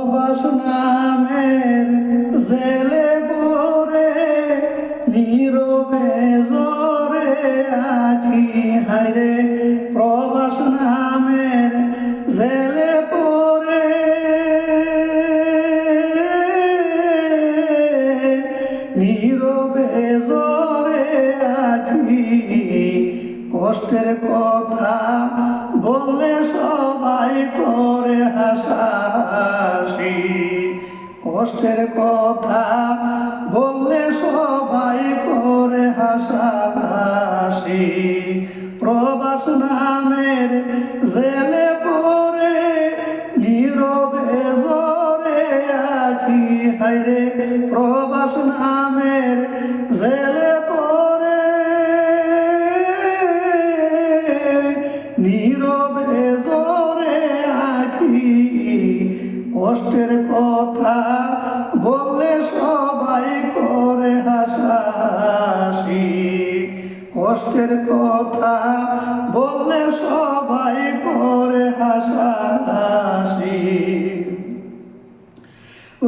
প্রবাস নামের জেলে পরে নীরবে জরে আঁখি হায়রে প্রবাস নামের জেলে পরে নীরবে জরে আঁখি কষ্টের কথা বললে সবাই করে হাসাহাসি কষ্টের কথা বললে সবাই করে হাসাহাসি প্রবাস নামের জেলে পরে নীরবে জরে আঁখি হায়রে প্রবাস নামের জেলে পরে নীরবে জরে আঁখি কষ্টের কথা বললে সবাই করে হাসাহাসি কষ্টের কথা বললে সবাই করে হাসাহাসি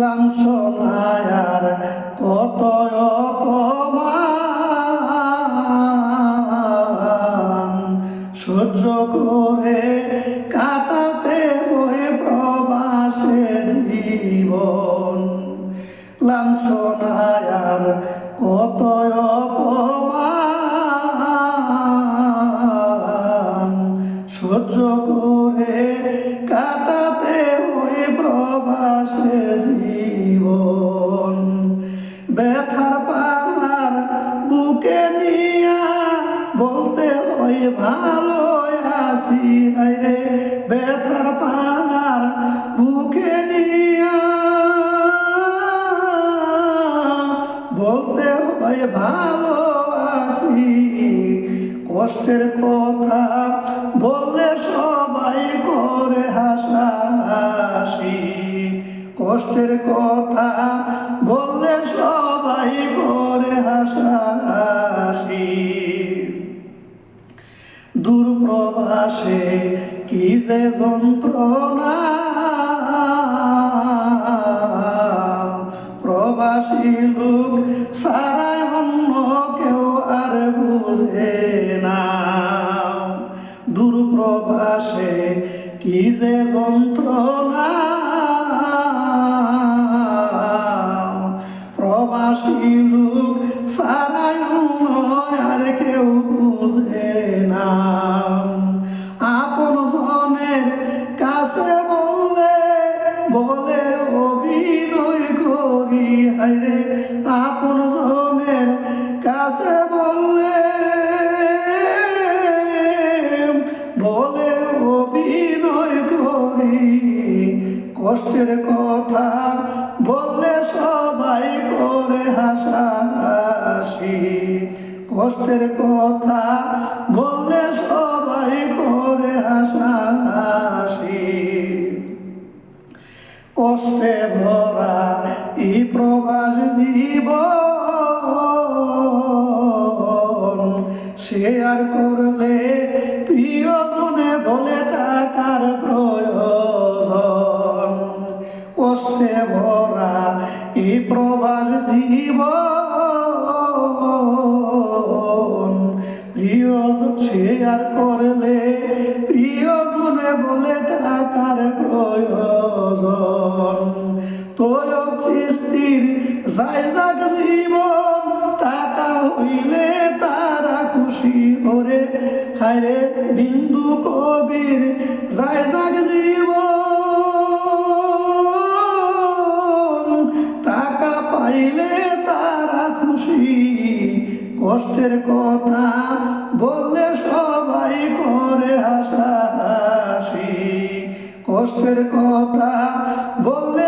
লাঞ্ছনার কত অপমান সহ্য করে কাটাতে হয়ে প্রবাসে জীবন লাঞ্ছনার কত অপমান সহ্য করে কাটাতে হয়ে প্রবাসে জীবন ব্যথার পাহাড় বুকে নিয়া বলতে হয় ভালো আছি হায়রে ব্যথার পাহাড় বুকে নিয়া বলতে হয় ভালো আছি কষ্টের কথা বললে সবাই করে হাসাহাসি কষ্টের কথা বললে সবাই করে হাসাহাসি দূর প্রবাসে কি যে যন্ত্রণা প্রবাসী লোক সারাই অন্য কেউ আর বুঝে না দূর প্রবাসে কি যে যন্ত্রণা প্রবাসী লোক সারাই অন্য আর কেউ বুঝে না আপন জনের কাছে বলে অভিনয় করি হায়রে আপন জনের কাছে বলে অভিনয় করি কষ্টের কথা বললে সবাই করে হাসাহাসি কষ্টের কথা বললে সবাই করে হাসাহাসি কষ্টে ভরা এই প্রবাস জীবন শেয়ার করলে প্রিয়জনে বলে টাকার প্রয়োজন কষ্টে ভরা এই প্রবাস জীবন প্রিয়জন শেয়ার করলে প্রিয়জনে বলে টাকার প্রয়োজন তোয়ব চিস্তির জায়জাক জীবন টাকা হইলে তারা খুশি ওরে হায়রে বিন্দু কবির জায়জাক জীবন টাকা পাইলে তারা খুশি কষ্টের কথা বললে সবাই করে হাসাহাসি কষ্টের কথা বললে